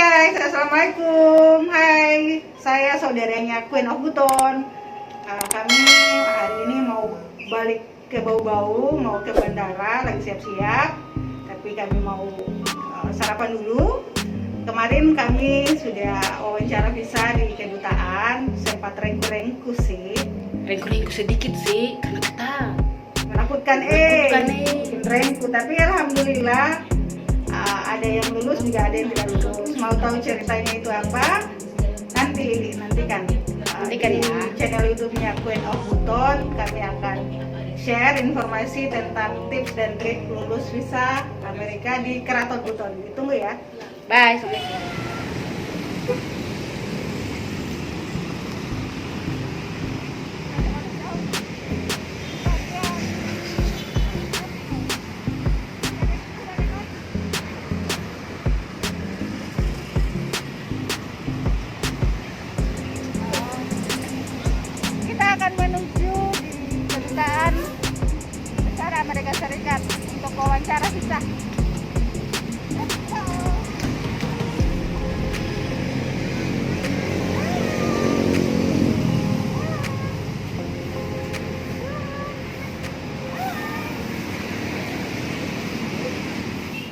guys, assalamualaikum. Hai, saya saudaranya Queen of Buton. Kami hari ini mau balik ke Bau-Bau, mau ke bandara, lagi siap-siap. Tapi kami mau sarapan dulu. Kemarin kami sudah wawancara visa di kedutaan, sempat rengku-rengku sih. Rengku-rengku sedikit sih, karena kita Menakutkan rengku, tapi alhamdulillah ada yang lulus juga ada yang tidak lulus. Mau tahu ceritanya itu apa? Nantikan ya. Channel YouTube-nya Queen of Buton. Kami akan share informasi tentang tips dan trik lulus visa Amerika di Keraton Buton. Ditunggu ya. bye. Kita akan menuju di kedutaan besar Amerika Serikat untuk wawancara visa.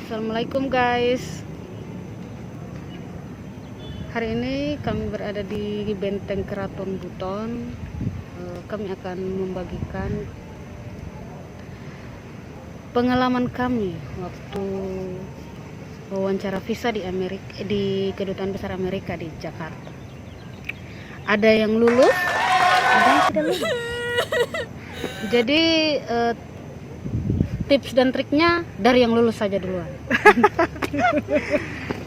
Assalamualaikum guys. Hari ini kami berada di Benteng Keraton Buton. Kami akan membagikan pengalaman kami waktu wawancara visa di Amerika, di Kedutaan Besar Amerika di Jakarta. Ada yang lulus, ada yang tidak lulus. Jadi tips dan triknya dari yang lulus saja duluan.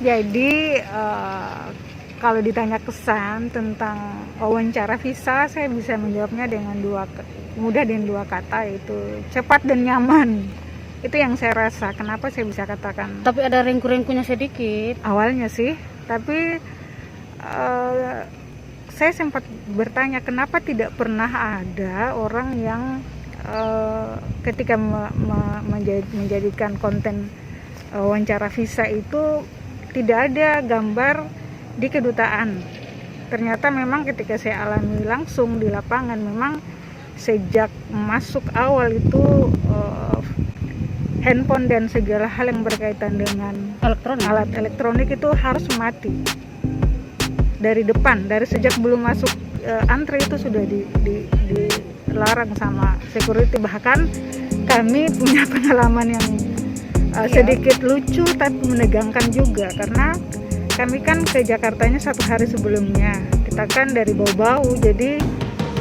Jadi kalau ditanya kesan tentang wawancara visa, saya bisa menjawabnya dengan mudah dengan dua kata, yaitu cepat dan nyaman. Itu yang saya rasa. Kenapa saya bisa katakan? Tapi ada rengku-rengkunya sedikit. Awalnya sih, tapi saya sempat bertanya kenapa tidak pernah ada orang yang ketika menjadikan konten wawancara visa itu tidak ada gambar di kedutaan. Ternyata memang ketika saya alami langsung di lapangan, memang sejak masuk awal itu handphone dan segala hal yang berkaitan dengan alat elektronik itu harus mati dari depan, dari sejak belum masuk antri itu sudah dilarang sama security. Bahkan kami punya pengalaman yang sedikit lucu tapi menegangkan juga, karena kami kan ke Jakartanya 1 hari sebelumnya. Kita kan dari Bau-Bau, jadi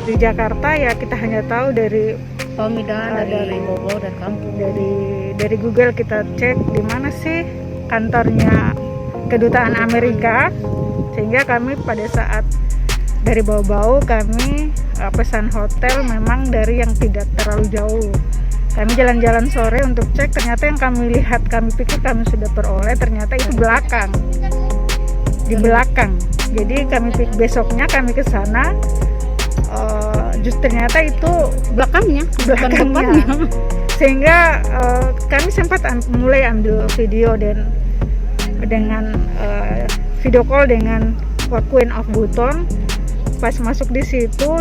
di Jakarta ya kita hanya tahu dari dari Bau-Bau dan kampung. Dari Google kita cek di mana sih kantornya Kedutaan Amerika, sehingga kami pada saat dari Bau-Bau kami pesan hotel memang dari yang tidak terlalu jauh. Kami jalan-jalan sore untuk cek, ternyata yang kami lihat, kami pikir kami sudah peroleh, ternyata itu di belakang. Jadi kami besoknya kami ke sana, justru ternyata itu belakangnya. Sehingga kami sempat mulai ambil video dan dengan video call dengan Queen of Buton. Pas masuk di situ,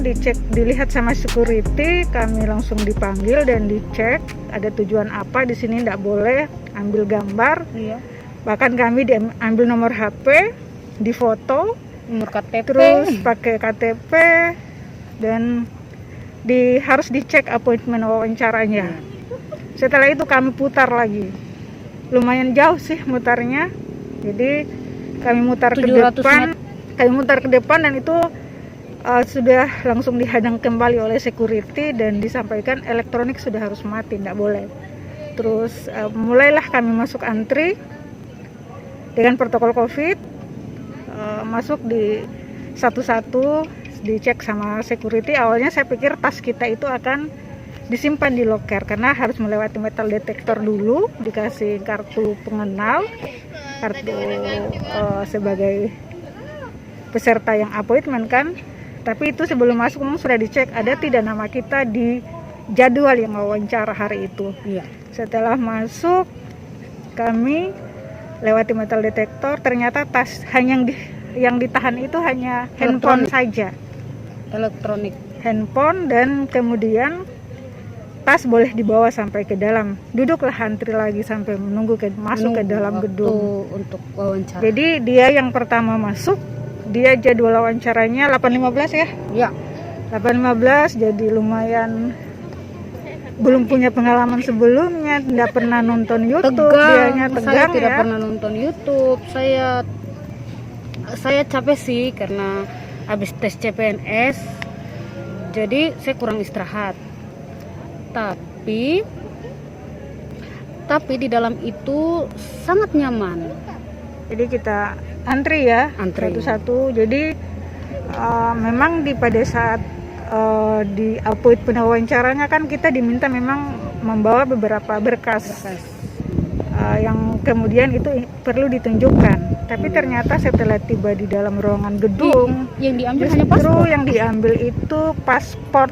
dilihat sama security, kami langsung dipanggil dan dicek ada tujuan apa di sini, tidak boleh ambil gambar. Iya. Bahkan kami diambil nomor HP, difoto, Nomor KTP, terus pakai KTP, dan harus dicek appointment wawancaranya. Setelah itu kami putar lagi, lumayan jauh sih mutarnya. Jadi kami mutar ke depan, dan itu sudah langsung dihadang kembali oleh security dan disampaikan elektronik sudah harus mati, tidak boleh. Terus mulailah kami masuk antri dengan protokol COVID, masuk di satu-satu, dicek sama security. Awalnya saya pikir tas kita itu akan disimpan di loker karena harus melewati metal detektor dulu, dikasih kartu pengenal, kartu sebagai peserta yang appointment kan. Tapi itu sebelum masuk memang sudah dicek ada tidak nama kita di jadwal yang wawancara hari itu. Iya. Setelah masuk kami lewati metal detektor, ternyata tas hanya yang ditahan itu hanya handphone saja, elektronik. handphone, dan kemudian tas boleh dibawa sampai ke dalam. Duduklah antri lagi sampai masuk ke dalam gedung untuk wawancara. Jadi dia yang pertama masuk, dia jadwal wawancaranya 8.15 ya. Ya. 8.15, jadi lumayan belum punya pengalaman sebelumnya, tidak pernah nonton YouTube, dianya tegang. Saya tidak ya. pernah nonton YouTube. Saya capek sih karena habis tes CPNS. Jadi saya kurang istirahat. Tapi di dalam itu sangat nyaman. Jadi kita antri ya, Antri. satu-satu. Jadi memang pada saat di appointment wawancaranya kan kita diminta memang membawa beberapa berkas. Yang kemudian itu perlu ditunjukkan. Tapi ternyata setelah tiba di dalam ruangan gedung, yang diambil hanya justru paspor. yang diambil itu paspor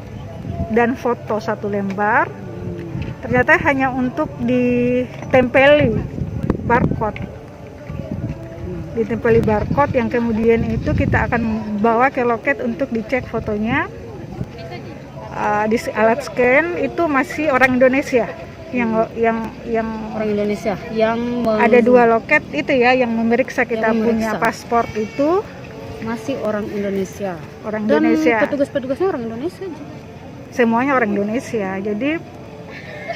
dan foto 1 lembar. Ternyata hanya untuk ditempeli barcode. Ditempeli barcode yang kemudian itu kita akan bawa ke loket untuk dicek fotonya. Di alat scan itu masih orang Indonesia yang Orang Indonesia yang ada 2 loket itu ya yang memeriksa kita Yang punya memeriksa. paspor itu masih orang Indonesia. orang Dan Indonesia. petugas-petugasnya orang Indonesia aja. Semuanya orang Indonesia. Jadi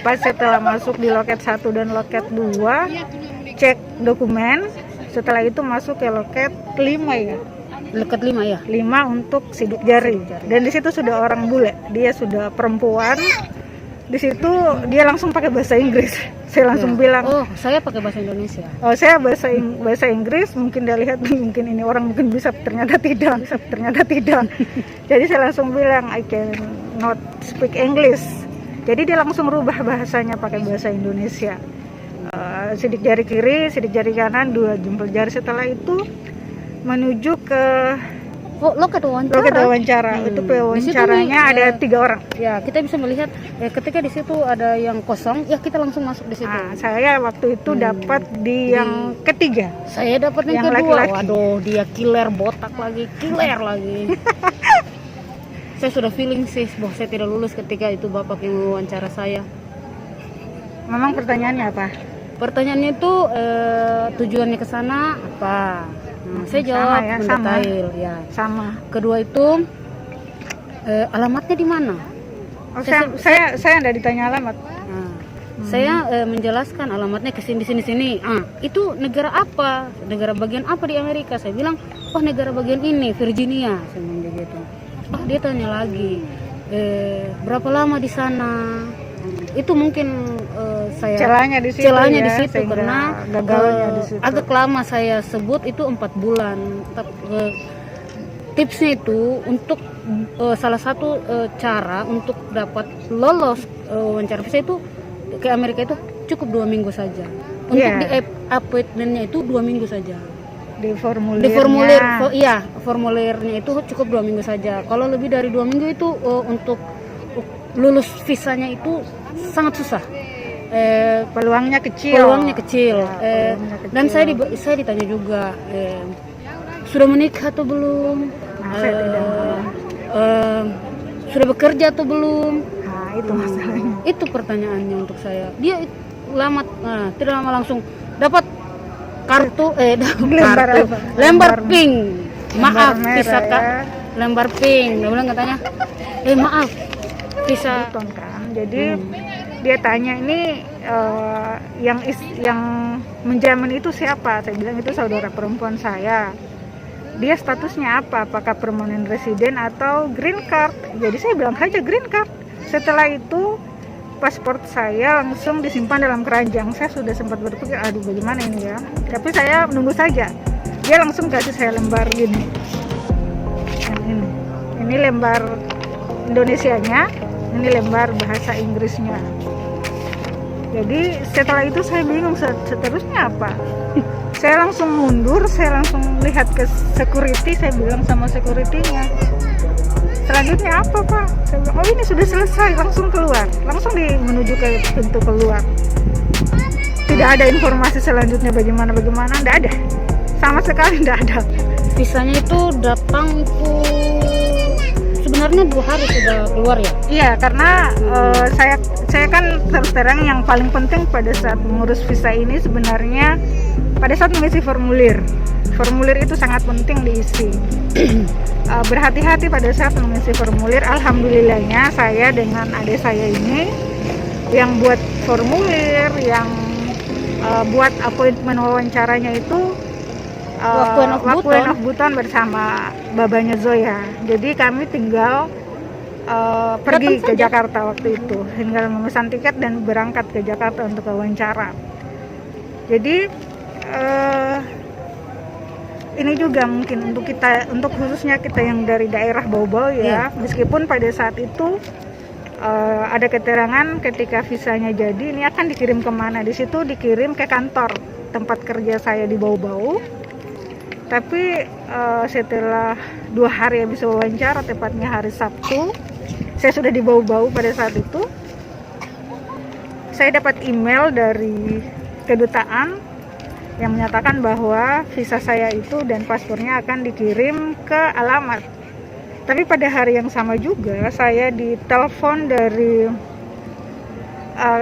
pas setelah masuk di loket 1 dan loket 2 cek dokumen, setelah itu masuk ke loket 5 ya. Loket 5 ya. 5 untuk sidik jari. Dan di situ sudah orang bule, dia sudah perempuan. Di situ dia langsung pakai bahasa Inggris. Saya langsung bilang, Oh, saya pakai bahasa Indonesia. oh saya bahasa Inggris, mungkin dia lihat mungkin ini orang mungkin bisa, ternyata tidak. Jadi saya langsung bilang I can not speak English. Jadi dia langsung rubah bahasanya pakai bahasa Indonesia. Sidik jari kiri, sidik jari kanan, 2 jempol jari. Setelah itu menuju ke Loket wawancara. wawancara. Itu wawancaranya ada 3 orang. Ya, kita bisa melihat ketika di situ ada yang kosong, ya kita langsung masuk di situ. Saya waktu itu dapat di yang ketiga. Saya dapat yang Yang kedua. laki-laki. Waduh, dia killer botak lagi. Saya sudah feeling sih bahwa saya tidak lulus ketika itu bapak yang mewawancara saya. Memang pertanyaannya apa? Pertanyaannya itu tujuannya ke sana apa? Saya jawab ya, mendetail ya. Sama. Kedua itu alamatnya di mana? Oh, saya enggak ditanya alamat. Nah, saya menjelaskan alamatnya ke sini. Itu negara apa? Negara bagian apa di Amerika? Saya bilang, oh negara bagian ini, Virginia. Saya bilang begitu. Oh, dia tanya lagi, berapa lama di sana? Itu mungkin saya Celahnya di situ, sehingga karena gagalnya di situ. agak lama saya sebut itu 4 bulan. Tipsnya itu untuk salah satu cara untuk dapat lolos wawancara visa itu ke Amerika itu cukup 2 minggu saja. Untuk di appointmentnya itu 2 minggu saja. Di formulirnya. Formulirnya itu cukup 2 minggu saja. Kalau lebih dari 2 minggu itu untuk lulus visanya itu sangat susah. Peluangnya kecil. Peluangnya kecil. Peluangnya kecil. Dan saya ditanya juga, sudah menikah atau belum? Saya tidak. Sudah bekerja atau belum? Nah, itu masalahnya. Itu pertanyaannya untuk saya. Dia tidak lama langsung dapat kartu lembar pink. Maaf, visa ya. lembar pink. Dia bilang katanya, maaf, visa. Kan. Jadi dia tanya ini yang menjamin itu siapa? Saya bilang itu saudara perempuan saya. Dia statusnya apa? Apakah permanent resident atau green card? Jadi saya bilang saja green card. Setelah itu paspor saya langsung disimpan dalam keranjang. Saya sudah sempat berpikir, aduh bagaimana ini ya. Tapi saya menunggu saja. Dia langsung kasih saya lembar gini. Ini lembar Indonesianya, ini lembar bahasa Inggrisnya. Jadi setelah itu saya bingung seterusnya apa. Saya langsung mundur, saya langsung lihat ke security, saya bilang sama security-nya, selanjutnya apa Pak? Saya bilang, oh ini sudah selesai, langsung keluar, langsung menuju ke pintu keluar. Nggak ada informasi selanjutnya bagaimana, nggak ada. Sama sekali nggak ada. Visanya itu datang itu sebenarnya 2 hari sudah keluar ya? Iya, karena saya kan terus terang yang paling penting pada saat mengurus visa ini sebenarnya pada saat mengisi formulir. Formulir itu sangat penting diisi. Berhati-hati pada saat mengisi formulir. Alhamdulillahnya saya dengan adik saya ini yang buat formulir, yang buat appointment wawancaranya itu Wakwin of Buton bersama babanya Zoya. Jadi kami tinggal pergi ke Jakarta waktu itu, tinggal memesan tiket dan berangkat ke Jakarta untuk wawancara. Jadi ini juga mungkin untuk khususnya kita yang dari daerah Bau-Bau ya, meskipun pada saat itu ada keterangan ketika visanya jadi ini akan dikirim kemana, di situ dikirim ke kantor tempat kerja saya di Bau-Bau. Tapi setelah 2 hari habis wawancara, tepatnya hari Sabtu, saya sudah di Bau-Bau pada saat itu. Saya dapat email dari kedutaan yang menyatakan bahwa visa saya itu dan paspornya akan dikirim ke alamat. Tapi pada hari yang sama juga saya ditelepon dari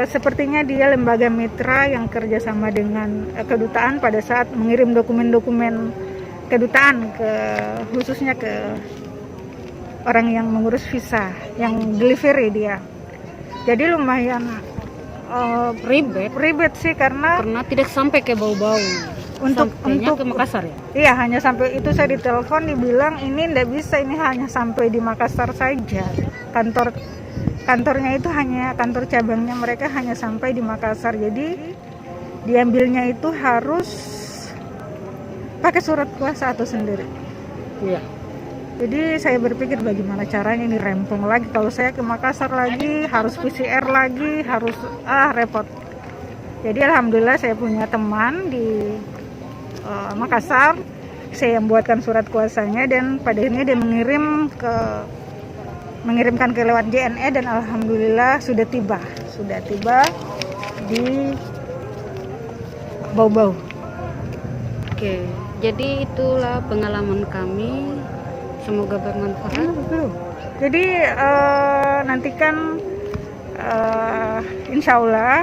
sepertinya dia lembaga mitra yang kerjasama dengan kedutaan pada saat mengirim dokumen-dokumen kedutaan khususnya ke orang yang mengurus visa, yang delivery dia. Jadi lumayan ribet sih karena tidak sampai ke Bau-Bau. untuk ke Makassar ya? Iya, hanya sampai itu. Saya ditelepon dibilang ini ndak bisa, ini hanya sampai di Makassar saja. Kantornya itu hanya kantor cabangnya mereka hanya sampai di Makassar. Jadi diambilnya itu harus pakai surat kuasa atau sendiri. Iya. Jadi saya berpikir bagaimana caranya ini rempong lagi. Kalau saya ke Makassar lagi harus PCR lagi, harus repot. Jadi alhamdulillah saya punya teman di Makassar. Saya yang buatkan surat kuasanya dan pada akhirnya dia mengirimkan ke lewat JNE dan alhamdulillah sudah tiba di Bau-Bau. Oke, jadi itulah pengalaman kami. Semoga bermanfaat. Jadi nantikan insya Allah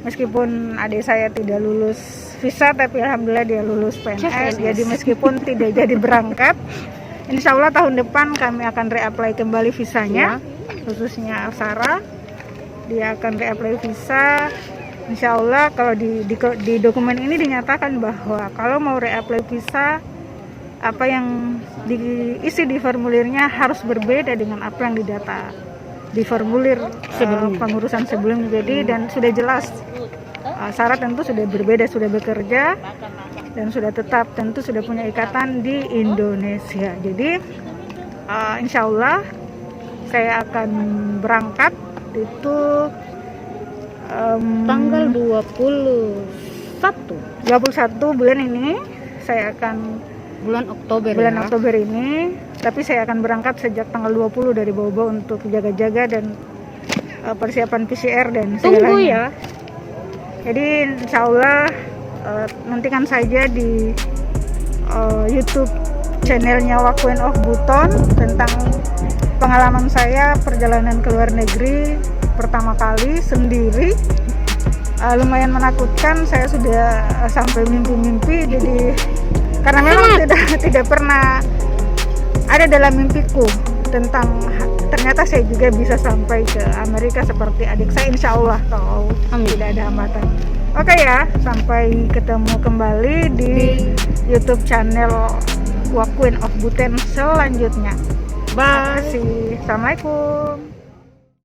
meskipun adik saya tidak lulus visa, tapi alhamdulillah dia lulus PNS. Jadi meskipun tidak jadi berangkat, insya Allah tahun depan kami akan reapply kembali visanya, khususnya Sarah. Dia akan reapply visa. Insya Allah kalau di dokumen ini dinyatakan bahwa kalau mau reapply visa, apa yang diisi di formulirnya harus berbeda dengan apa yang didata di formulir pengurusan sebelumnya. Jadi dan sudah jelas syarat tentu sudah berbeda, sudah bekerja dan sudah tetap, tentu sudah punya ikatan di Indonesia. Jadi insya Allah saya akan berangkat itu tanggal 21 bulan ini. Saya akan bulan Oktober Oktober ini, tapi saya akan berangkat sejak tanggal 20 dari Bau-Bau untuk jaga-jaga dan persiapan PCR dan segalanya. Tunggu ya. Jadi insya Allah nantikan saja di YouTube channelnya Wakwin of Buton tentang pengalaman saya perjalanan ke luar negeri pertama kali sendiri. Lumayan menakutkan, saya sudah sampai mimpi-mimpi. Jadi karena memang tidak pernah ada dalam mimpiku tentang ternyata saya juga bisa sampai ke Amerika seperti adik saya, insya Allah kalau tidak ada hambatan. Oke ya, sampai ketemu kembali di YouTube channel Wakwin of Buton selanjutnya. Bye. Terima kasih. Assalamualaikum.